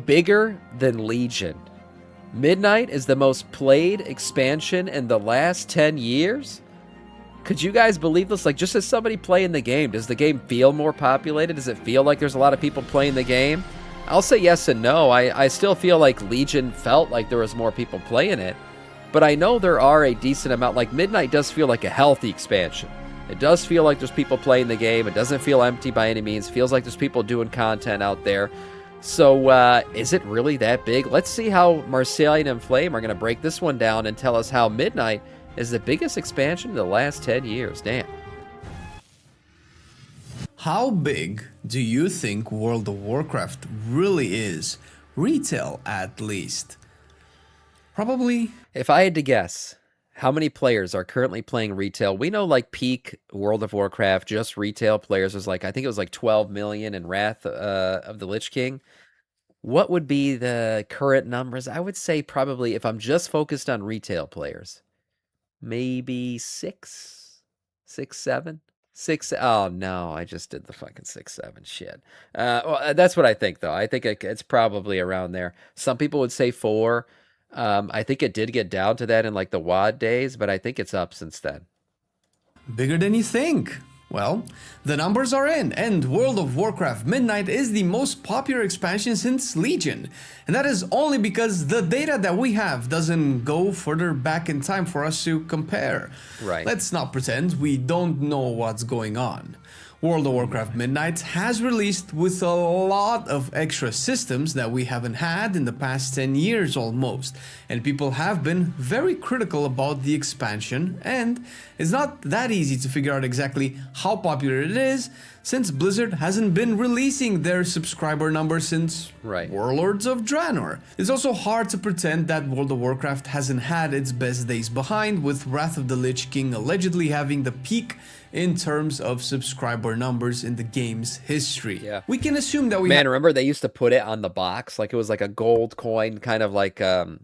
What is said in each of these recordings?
bigger than Legion. Midnight is the most played expansion in the last 10 years? Could you guys believe this? Like, just as somebody playing the game, does the game feel more populated? Does it feel like there's a lot of people playing the game? I'll say yes and no. I still feel like Legion felt like there was more people playing it, but I know there are a decent amount. Like, Midnight does feel like a healthy expansion. It does feel like there's people playing the game. It doesn't feel empty by any means. It feels like there's people doing content out there. So, is it really that big? Let's see how Marcelian and Flame are going to break this one down and tell us how Midnight is the biggest expansion in the last 10 years. Damn. How big do you think World of Warcraft really is? Retail, at least. Probably. If I had to guess, how many players are currently playing retail? We know, like, peak World of Warcraft, just retail players was like, I think it was like 12 million in Wrath of the Lich King. What would be the current numbers? I would say probably, if I'm just focused on retail players, maybe six, seven. Six. Oh no, I just did the fucking 6, 7 shit. Well, that's what I think, though. I think it's probably around there. Some people would say 4. I think it did get down to that in like the WoD days, but I think it's up since then. Bigger than you think. Well, the numbers are in, and World of Warcraft Midnight is the most popular expansion since Legion. And that is only because the data that we have doesn't go further back in time for us to compare. Right. Let's not pretend we don't know what's going on. World of Warcraft Midnight has released with a lot of extra systems that we haven't had in the past 10 years almost, and people have been very critical about the expansion, and it's not that easy to figure out exactly how popular it is since Blizzard hasn't been releasing their subscriber numbers since Warlords of Draenor. It's also hard to pretend that World of Warcraft hasn't had its best days behind, with Wrath of the Lich King allegedly having the peak in terms of subscriber numbers in the game's history. Yeah. We can assume that remember they used to put it on the box, like it was like a gold coin, kind of like an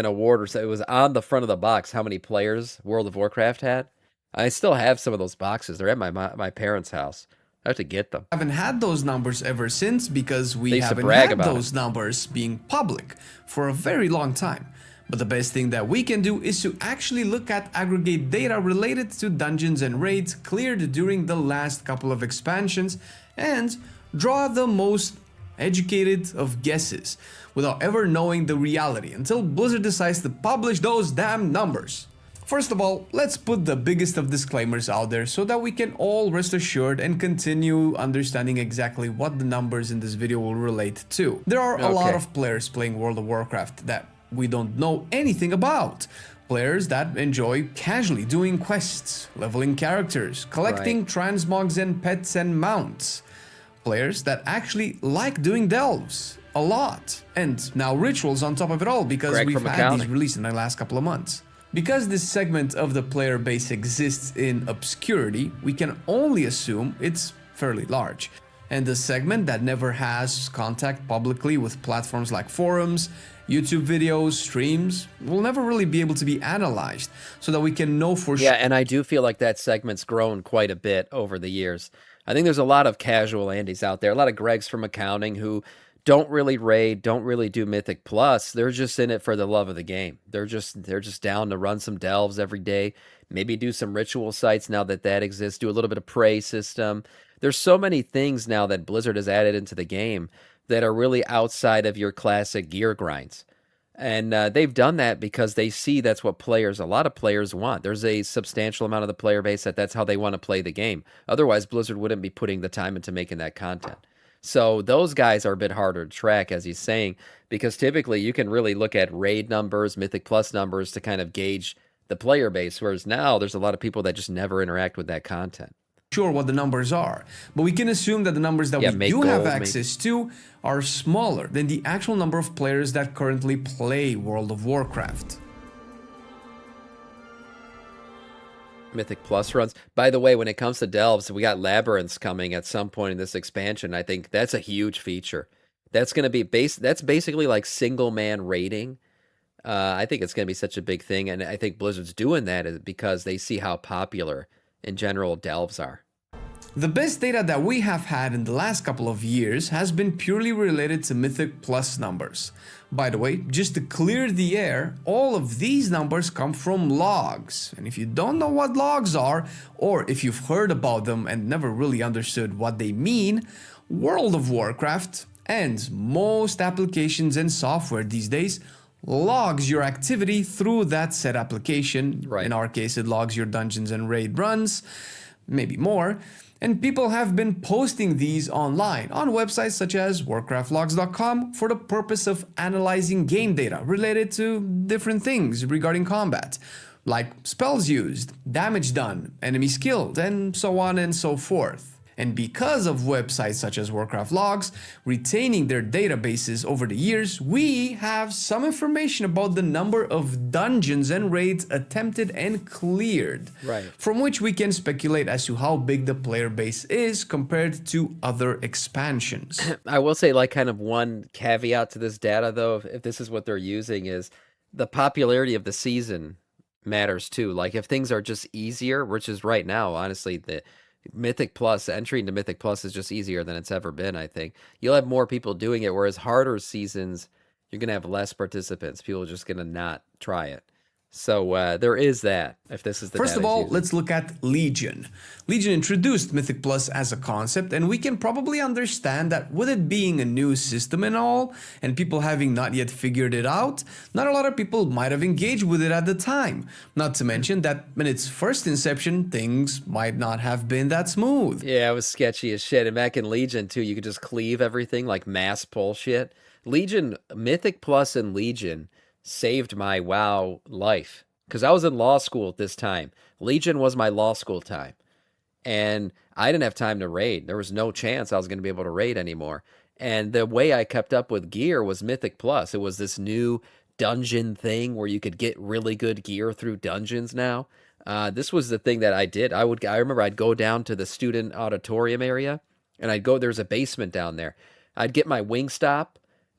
award or so. It was on the front of the box how many players World of Warcraft had. I still have some of those boxes. They're at my parents' house. I have to get them. Haven't had those numbers ever since because we haven't had those numbers being public for a very long time. But the best thing that we can do is to actually look at aggregate data related to dungeons and raids cleared during the last couple of expansions and draw the most educated of guesses without ever knowing the reality until Blizzard decides to publish those damn numbers. First of all, let's put the biggest of disclaimers out there so that we can all rest assured and continue understanding exactly what the numbers in this video will relate to. There are a lot of players playing World of Warcraft that we don't know anything about. Players that enjoy casually doing quests, leveling characters, collecting transmogs and pets and mounts. Players that actually like doing delves a lot. And now rituals on top of it all because we've had these released in the last couple of months. Because this segment of the player base exists in obscurity, we can only assume it's fairly large. And the segment that never has contact publicly with platforms like forums, YouTube videos, streams, will never really be able to be analyzed so that we can know for sure. Yeah, and I do feel like that segment's grown quite a bit over the years. I think there's a lot of casual Andys out there, a lot of Gregs from accounting who don't really raid, don't really do Mythic Plus. They're just in it for the love of the game. They're just down to run some delves every day, maybe do some ritual sites now that exists, do a little bit of prey system. There's so many things now that Blizzard has added into the game that are really outside of your classic gear grinds. And they've done that because they see that's what a lot of players want. There's a substantial amount of the player base that's how they want to play the game. Otherwise, Blizzard wouldn't be putting the time into making that content. So those guys are a bit harder to track, as he's saying, because typically you can really look at raid numbers, Mythic Plus numbers to kind of gauge the player base, whereas now there's a lot of people that just never interact with that content. Sure what the numbers are, but we can assume that the numbers that we do have access to are smaller than the actual number of players that currently play World of Warcraft. Mythic Plus runs. By the way, when it comes to delves, we got labyrinths coming at some point in this expansion. I think that's a huge feature. That's going to be that's basically like single man raiding. I think it's going to be such a big thing, and I think Blizzard's doing that because they see how popular in general delves are. The best data that we have had in the last couple of years has been purely related to Mythic Plus numbers. By the way, just to clear the air, all of these numbers come from logs. And if you don't know what logs are, or if you've heard about them and never really understood what they mean, World of Warcraft, and most applications and software these days, logs your activity through that said application. Right. In our case, it logs your dungeons and raid runs, maybe more. And people have been posting these online on websites such as warcraftlogs.com for the purpose of analyzing game data related to different things regarding combat, like spells used, damage done, enemies killed, and so on and so forth. And because of websites such as Warcraft Logs retaining their databases over the years, we have some information about the number of dungeons and raids attempted and cleared, right, from which we can speculate as to how big the player base is compared to other expansions. I will say, like, kind of one caveat to this data, though, if this is what they're using, is the popularity of the season matters too. Like, if things are just easier, which is right now, honestly, the Mythic Plus, entry into Mythic Plus is just easier than it's ever been, I think. You'll have more people doing it, whereas harder seasons, you're going to have less participants. People are just going to not try it. So there is that, if this is the First of all, using. let's look at Legion. Legion introduced Mythic Plus as a concept, and we can probably understand that with it being a new system and all, and people having not yet figured it out, not a lot of people might have engaged with it at the time. Not to mention that in its first inception, things might not have been that smooth. Yeah, it was sketchy as shit. And back in Legion, too, you could just cleave everything, like mass pull shit. Legion, Mythic Plus and Legion saved my WoW life, because I was in law school at this time. Legion was my law school time, and I didn't have time to raid. There was no chance I was going to be able to raid anymore. And the way I kept up with gear was Mythic Plus. It was this new dungeon thing where you could get really good gear through dungeons now. This was the thing that I did. I remember I'd go down to the student auditorium area, and there's a basement down there. I'd get my Wingstop,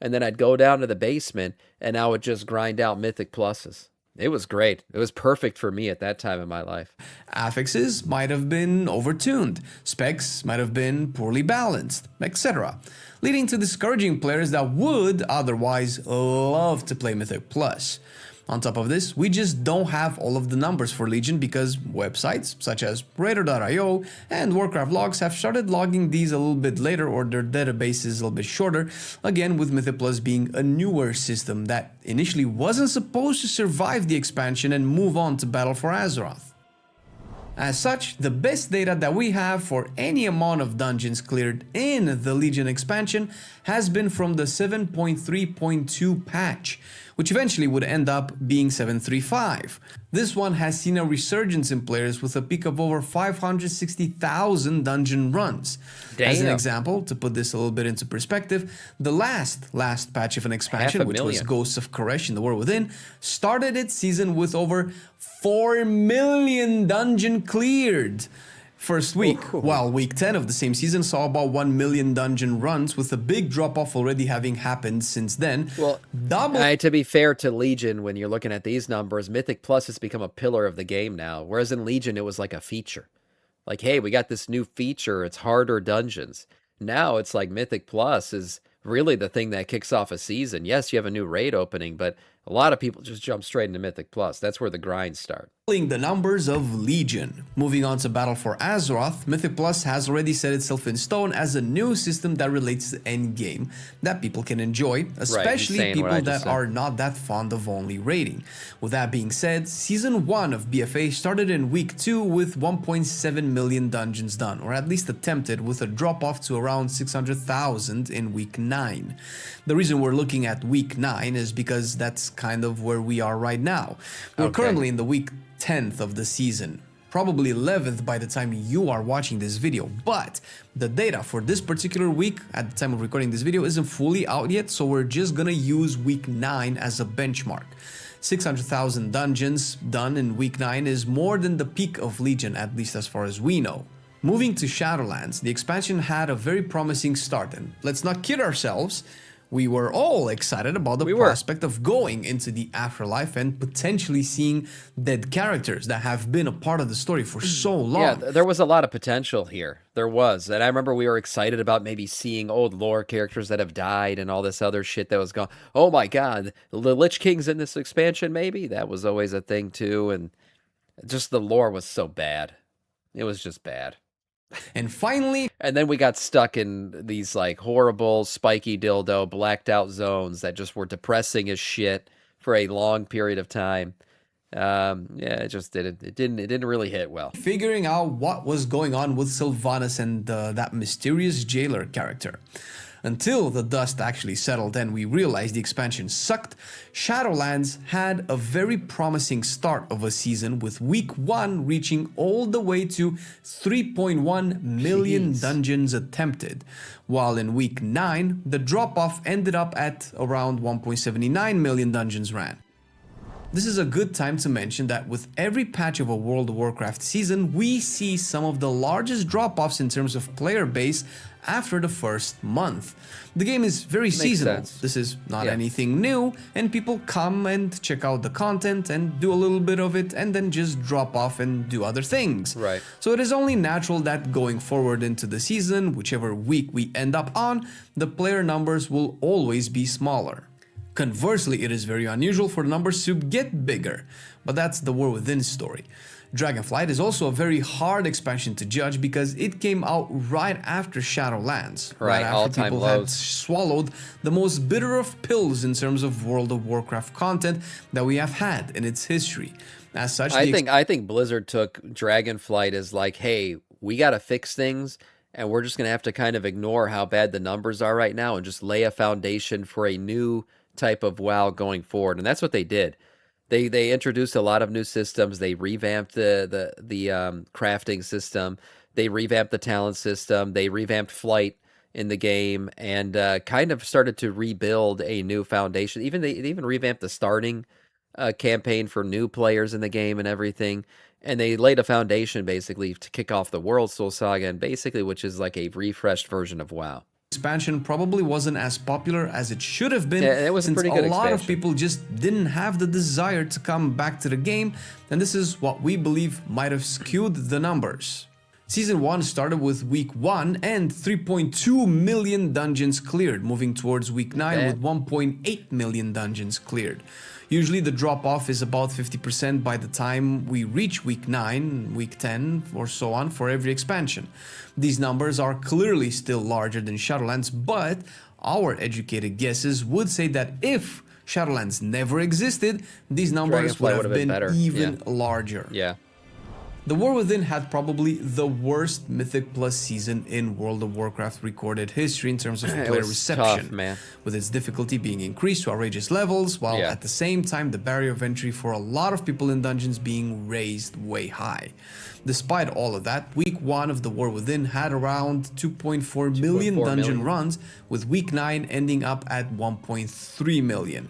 and then I'd go down to the basement, and I would just grind out Mythic Pluses. It was great. It was perfect for me at that time in my life. Affixes might have been overtuned, specs might have been poorly balanced, etc., leading to discouraging players that would otherwise love to play Mythic Plus. On top of this, we just don't have all of the numbers for Legion because websites such as Radar.io and Warcraft Logs have started logging these a little bit later, or their database is a little bit shorter, again with Mythic Plus being a newer system that initially wasn't supposed to survive the expansion and move on to Battle for Azeroth. As such, the best data that we have for any amount of dungeons cleared in the Legion expansion has been from the 7.3.2 patch, which eventually would end up being 7.3.5. This one has seen a resurgence in players with a peak of over 560,000 dungeon runs. Damn. As an example, to put this a little bit into perspective, the last patch of an expansion, which was Ghosts of Koresh in the War Within, started its season with over 4 million dungeon cleared first week, while week 10 of the same season saw about 1 million dungeon runs, with a big drop-off already having happened since then. Well, to be fair to Legion, when you're looking at these numbers, Mythic Plus has become a pillar of the game now, whereas in Legion it was like a feature. Like, hey, we got this new feature, it's harder dungeons. Now it's like Mythic Plus is really the thing that kicks off a season. Yes, you have a new raid opening, but a lot of people just jump straight into Mythic Plus. That's where the grinds start. The numbers of Legion. Moving on to Battle for Azeroth, Mythic Plus has already set itself in stone as a new system that relates to endgame that people can enjoy, especially people that are not that fond of only raiding. With that being said, Season 1 of BFA started in Week 2 with 1.7 million dungeons done, or at least attempted, with a drop-off to around 600,000 in Week 9. The reason we're looking at Week 9 is because that's kind of where we are right now. We're currently in the Week 10th of the season, probably 11th by the time you are watching this video, but the data for this particular week at the time of recording this video isn't fully out yet, so we're just gonna use Week 9 as a benchmark. 600,000 dungeons done in Week 9 is more than the peak of Legion, at least as far as we know. Moving to Shadowlands, the expansion had a very promising start, and let's not kid ourselves, We were all excited about the prospect of going into the afterlife and potentially seeing dead characters that have been a part of the story for so long. Yeah, there was a lot of potential here. There was. And I remember we were excited about maybe seeing old lore characters that have died and all this other shit that was going. Oh my God, the Lich King's in this expansion, maybe? That was always a thing too. And just the lore was so bad. It was just bad. And finally... And then we got stuck in these like horrible, spiky dildo, blacked out zones that just were depressing as shit for a long period of time. Yeah, it just didn't. It didn't really hit well. Figuring out what was going on with Sylvanas and that mysterious jailer character. Until the dust actually settled and we realized the expansion sucked, Shadowlands had a very promising start of a season, with week 1 reaching all the way to 3.1 million dungeons attempted, while in week 9 the drop-off ended up at around 1.79 million dungeons ran. This is a good time to mention that with every patch of a World of Warcraft season, we see some of the largest drop-offs in terms of player base after the first month. The game is very seasonal. This is not anything new, and people come and check out the content and do a little bit of it and then just drop off and do other things. Right. So it is only natural that going forward into the season, whichever week we end up on, the player numbers will always be smaller. Conversely, it is very unusual for the numbers to get bigger, but that's the War Within story. Dragonflight is also a very hard expansion to judge because it came out right after Shadowlands, right after people had swallowed the most bitter of pills in terms of World of Warcraft content that we have had in its history. As such, I think Blizzard took Dragonflight as like, hey, we got to fix things, and we're just going to have to kind of ignore how bad the numbers are right now and just lay a foundation for a new type of WoW going forward. And that's what they did. They introduced a lot of new systems. They revamped the crafting system. They revamped the talent system. They revamped flight in the game, and kind of started to rebuild a new foundation. They even revamped the starting campaign for new players in the game and everything. And they laid a foundation basically to kick off the World Soul Saga, and basically which is like a refreshed version of WoW. Expansion probably wasn't as popular as it should have been, it was since a pretty good lot expansion. of people just didn't have the desire to come back to the game, and this is what we believe might have skewed the numbers. Season 1 started with week 1 and 3.2 million dungeons cleared, moving towards week 9 with 1.8 million dungeons cleared. Usually the drop-off is about 50% by the time we reach week 9, week 10, or so on for every expansion. These numbers are clearly still larger than Shadowlands, but our educated guesses would say that if Shadowlands never existed, these numbers would have been even larger. Yeah. The War Within had probably the worst Mythic Plus season in World of Warcraft recorded history in terms of player reception, tough, with its difficulty being increased to outrageous levels, while at the same time the barrier of entry for a lot of people in dungeons being raised way high. Despite all of that, week 1 of the War Within had around 2.4 million dungeon runs, with week 9 ending up at 1.3 million.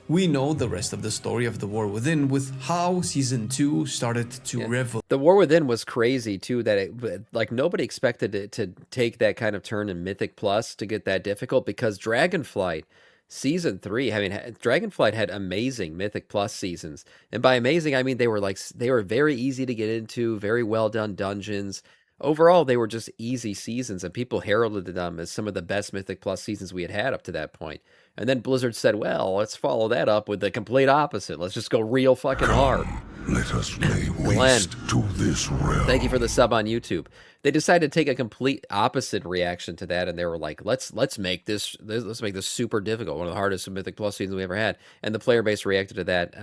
We know the rest of the story of the War Within with how Season 2 started to revel. The War Within was crazy too, that like nobody expected it to take that kind of turn in Mythic Plus to get that difficult, because Dragonflight Season 3, I mean, Dragonflight had amazing Mythic Plus seasons. And by amazing, I mean they were very easy to get into, very well done dungeons. Overall, they were just easy seasons, and people heralded them as some of the best Mythic Plus seasons we had had up to that point. And then Blizzard said, well, let's follow that up with the complete opposite. Let's just go real fucking hard. Let us lay waste to this realm. Thank you for the sub on YouTube. They decided to take a complete opposite reaction to that, and they were like, let's make this super difficult, one of the hardest Mythic Plus seasons we ever had. And the player base reacted to that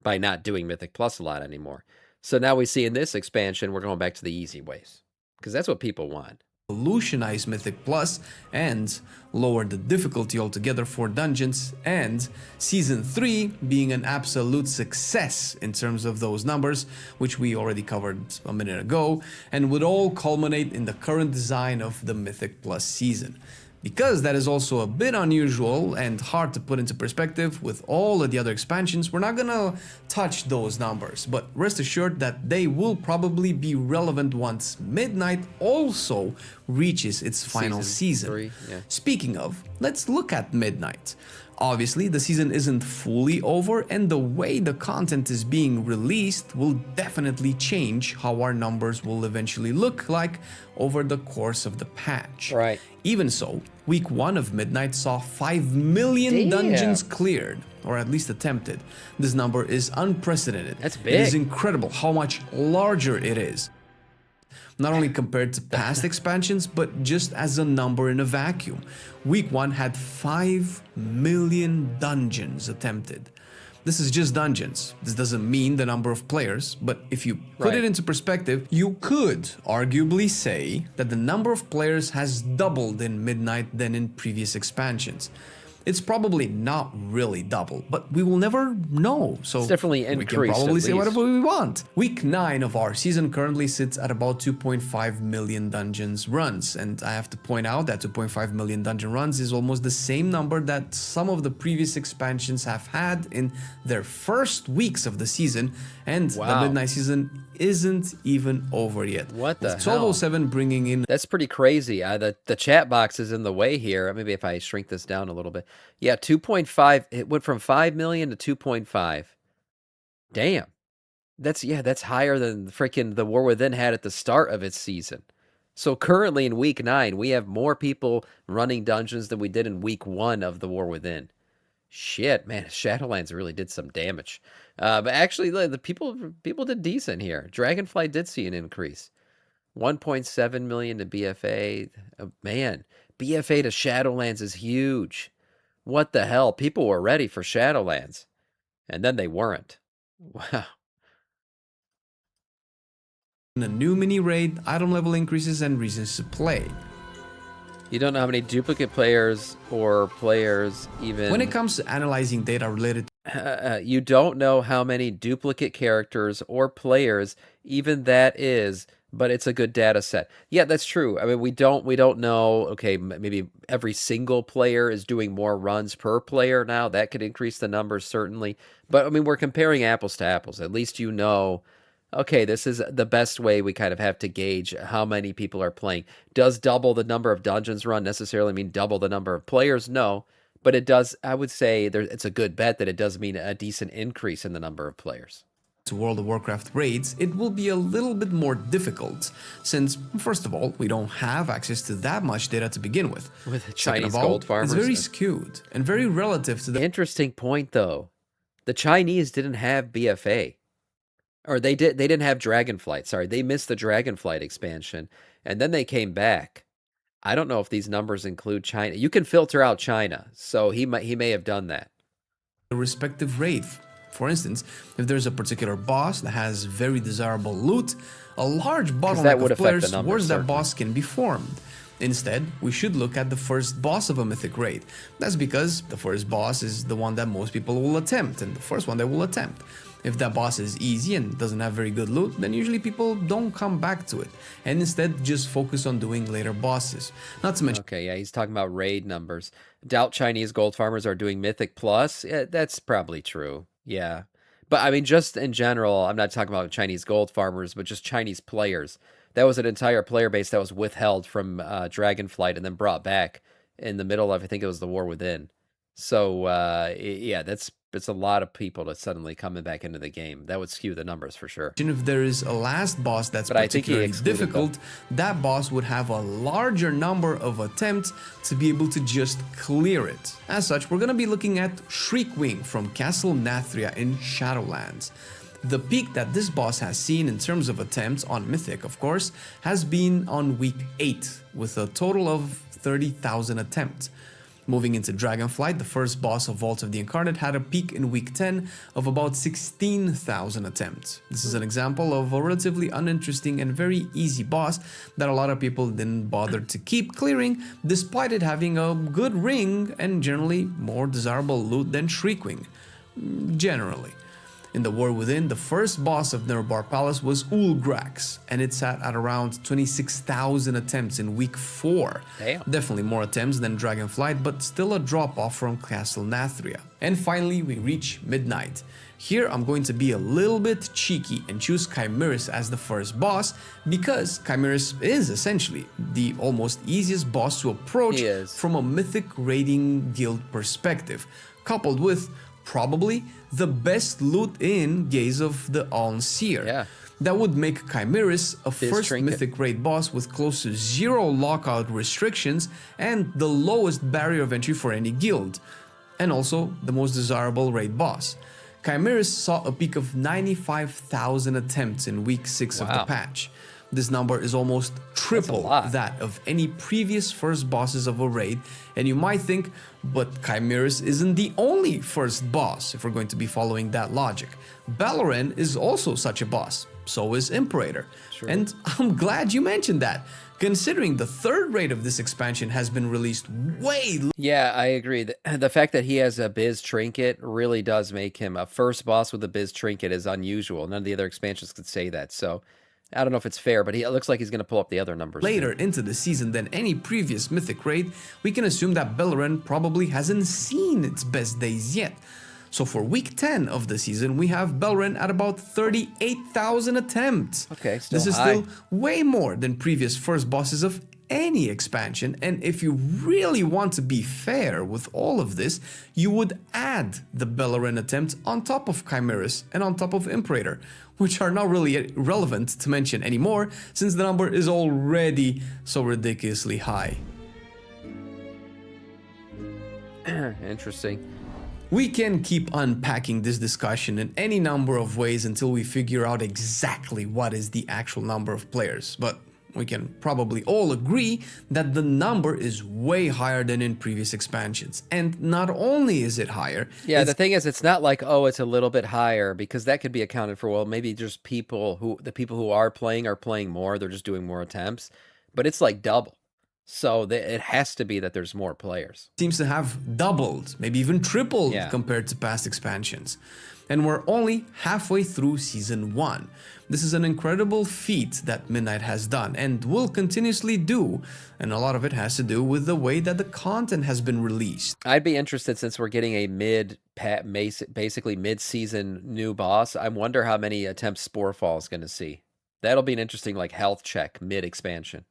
by not doing Mythic Plus a lot anymore. So now we see in this expansion, we're going back to the easy ways, because that's what people want. Revolutionize Mythic Plus and lower the difficulty altogether for dungeons, and Season 3 being an absolute success in terms of those numbers, which we already covered a minute ago, and would all culminate in the current design of the Mythic Plus season. Because that is also a bit unusual and hard to put into perspective with all of the other expansions, we're not gonna touch those numbers, but rest assured that they will probably be relevant once Midnight also reaches its final season. 3, yeah. Speaking of, let's look at Midnight. Obviously, the season isn't fully over, and the way the content is being released will definitely change how our numbers will eventually look like over the course of the patch. Right. Even so, week 1 of Midnight saw 5 million dungeons cleared, or at least attempted. This number is unprecedented. That's big. It is incredible how much larger it is. Not only compared to past expansions, but just as a number in a vacuum. Week 1 had 5 million dungeons attempted. This is just dungeons. This doesn't mean the number of players, but if you put it into perspective, you could arguably say that the number of players has doubled in Midnight than in previous expansions. It's probably not really double, but we will never know, so it's definitely increased. We can probably say whatever we want. Week 9 of our season currently sits at about 2.5 million dungeons runs, and I have to point out that 2.5 million dungeon runs is almost the same number that some of the previous expansions have had in their first weeks of the season, and the Midnight season isn't even over yet. What the hell? 1207 bringing in... That's pretty crazy. The chat box is in the way here. Maybe if I shrink this down a little bit. Yeah, 2.5. It went from 5 million to 2.5. Damn. That's higher than freaking the War Within had at the start of its season. So currently in week 9, we have more people running dungeons than we did in week 1 of the War Within. Shit, man, Shadowlands really did some damage. But actually, the people did decent here. Dragonflight did see an increase. 1.7 million to BFA. Man, BFA to Shadowlands is huge. What the hell? People were ready for Shadowlands. And then they weren't. Wow. A new mini raid, item level increases, and reasons to play. You don't know how many duplicate players or players even... When it comes to analyzing data related you don't know how many duplicate characters or players even that is, but it's a good data set. Yeah, that's true. I mean, we don't know, okay, maybe every single player is doing more runs per player now. That could increase the numbers, certainly. But, I mean, we're comparing apples to apples. At least you know, okay, this is the best way we kind of have to gauge how many people are playing. Does double the number of dungeons run necessarily mean double the number of players? No. But it does, I would say, it's a good bet that it does mean a decent increase in the number of players. To World of Warcraft raids, it will be a little bit more difficult, since, first of all, we don't have access to that much data to begin with. With Chinese gold farmers. It's very skewed and very relative to the... Interesting point, though. The Chinese didn't have BFA. Or they didn't have Dragonflight, sorry. They missed the Dragonflight expansion, and then they came back. I don't know if these numbers include China. You can filter out China, so he may have done that. The respective raid. For instance, if there's a particular boss that has very desirable loot, a large bottleneck of players towards that boss can be formed. Instead, we should look at the first boss of a Mythic raid. That's because the first boss is the one that most people will attempt, and the first one they will attempt. If that boss is easy and doesn't have very good loot, then usually people don't come back to it, and instead just focus on doing later bosses. Not to mention... Okay, yeah, he's talking about raid numbers. Doubt Chinese gold farmers are doing Mythic Plus. Yeah, that's probably true, yeah. But I mean, just in general, I'm not talking about Chinese gold farmers, but just Chinese players. That was an entire player base that was withheld from Dragonflight and then brought back in the middle of, I think it was the War Within. So, yeah, it's a lot of people that's suddenly coming back into the game. That would skew the numbers for sure. If there is a last boss that's particularly difficult, that boss would have a larger number of attempts to be able to just clear it. As such, we're going to be looking at Shriekwing from Castle Nathria in Shadowlands. The peak that this boss has seen in terms of attempts on Mythic, of course, has been on week 8, with a total of 30,000 attempts. Moving into Dragonflight, the first boss of Vault of the Incarnate had a peak in week 10 of about 16,000 attempts. This is an example of a relatively uninteresting and very easy boss that a lot of people didn't bother to keep clearing, despite it having a good ring and generally more desirable loot than Shriekwing. Generally. In the War Within, the first boss of Nurbar Palace was Ulgrax, and it sat at around 26,000 attempts in week 4. Damn. Definitely more attempts than Dragonflight, but still a drop-off from Castle Nathria. And finally, we reach Midnight. Here I'm going to be a little bit cheeky and choose Chimeris as the first boss, because Chimeris is essentially the almost easiest boss to approach from a Mythic raiding guild perspective, coupled with probably the best loot in Gaze of the All-Seer. Yeah. That would make Chimeris a first Mythic raid boss with close to 0 lockout restrictions and the lowest barrier of entry for any guild, and also the most desirable raid boss. Chimeris saw a peak of 95,000 attempts in week 6 of the patch. This number is almost triple that of any previous first bosses of a raid, and you might think, but Chimeris isn't the only first boss if we're going to be following that logic. Baloran is also such a boss, so is Imperator. And I'm glad you mentioned that, considering the third raid of this expansion has been released way. Yeah, I agree. The fact that he has a Biz Trinket really does make him a first boss with a Biz Trinket is unusual. None of the other expansions could say that, so I don't know if it's fair, but it looks like he's going to pull up the other numbers. Later into the season than any previous Mythic raid, we can assume that Baloran probably hasn't seen its best days yet. So for week 10 of the season, we have Baloran at about 38,000 attempts. Okay, still This is high. still way more than previous first bosses of any expansion, and if you really want to be fair with all of this, you would add the Baloran attempt on top of Chimeris and on top of Imperator, which are not really relevant to mention anymore since the number is already so ridiculously high. Interesting. We can keep unpacking this discussion in any number of ways until we figure out exactly what is the actual number of players, but we can probably all agree that the number is way higher than in previous expansions. And not only is it higher... Yeah, the thing is, it's not like, oh, it's a little bit higher, because that could be accounted for. Well, maybe just the people who are playing more. They're just doing more attempts. But it's like double. So it has to be that there's more players. Seems to have doubled, maybe even tripled compared to past expansions. And we're only halfway through Season 1. This is an incredible feat that Midnight has done and will continuously do, and a lot of it has to do with the way that the content has been released. I'd be interested, since we're getting a basically mid-season new boss. I wonder how many attempts Sporefall is going to see. That'll be an interesting health check mid-expansion.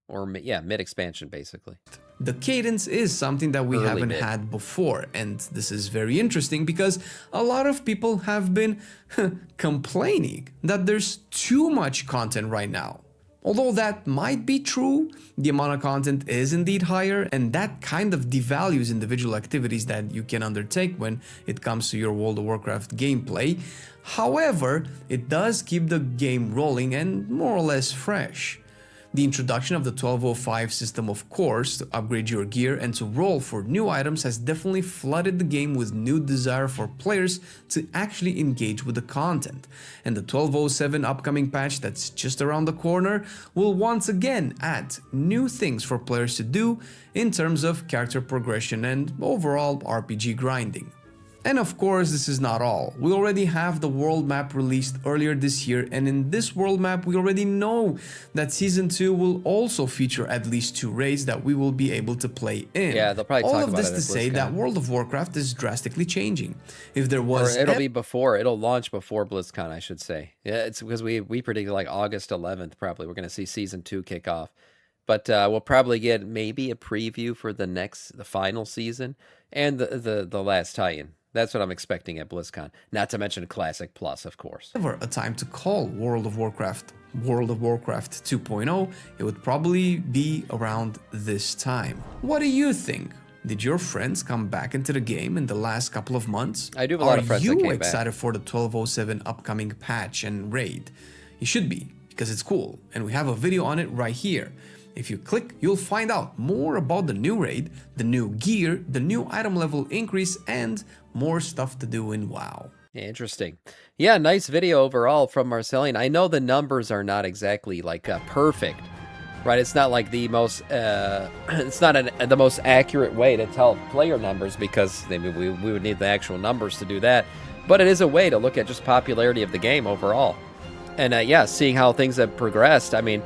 Or, yeah, mid-expansion, basically. The cadence is something that we haven't had before, and this is very interesting because a lot of people have been complaining that there's too much content right now. Although that might be true, the amount of content is indeed higher, and that kind of devalues individual activities that you can undertake when it comes to your World of Warcraft gameplay. However, it does keep the game rolling and more or less fresh. The introduction of the 1205 system of course to upgrade your gear and to roll for new items has definitely flooded the game with new desire for players to actually engage with the content. And the 1207 upcoming patch that's just around the corner will once again add new things for players to do in terms of character progression and overall RPG grinding. And of course, this is not all. We already have the world map released earlier this year, and in this world map we already know that Season 2 will also feature at least 2 raids that we will be able to play in. Yeah, they'll probably talk about it. All of this to say that World of Warcraft is drastically changing. If there was... Or it'll launch before BlizzCon, I should say. Yeah, it's because we predicted August 11th probably. We're going to see Season 2 kick off. But we'll probably get maybe a preview for the final season and the last tie-in. That's what I'm expecting at BlizzCon. Not to mention Classic Plus, of course. Ever a time to call World of Warcraft 2.0, it would probably be around this time. What do you think? Did your friends come back into the game in the last couple of months? I do have a lot of friends that came back. Are you excited for the 1207 upcoming patch and raid? You should be, because it's cool, and we have a video on it right here. If you click, you'll find out more about the new raid, the new gear, the new item level increase, and more stuff to do in WoW. Interesting. Yeah, nice video overall from Marcellian. I know the numbers are not exactly perfect, right? It's not like the most, it's not the most accurate way to tell player numbers, because maybe we would need the actual numbers to do that. But it is a way to look at just popularity of the game overall. And yeah, seeing how things have progressed. I mean,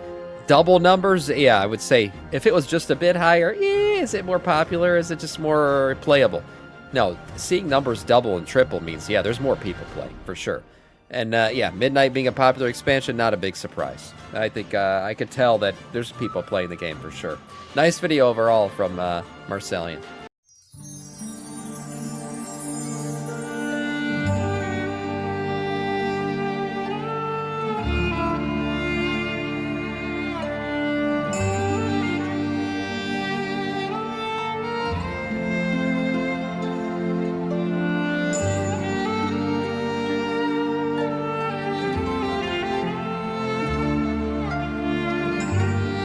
double numbers, yeah, I would say if it was just a bit higher, is it more popular? Is it just more playable? No, seeing numbers double and triple means, yeah, there's more people playing, for sure. And yeah, Midnight being a popular expansion, not a big surprise. I think I could tell that there's people playing the game for sure. Nice video overall from Marcellian.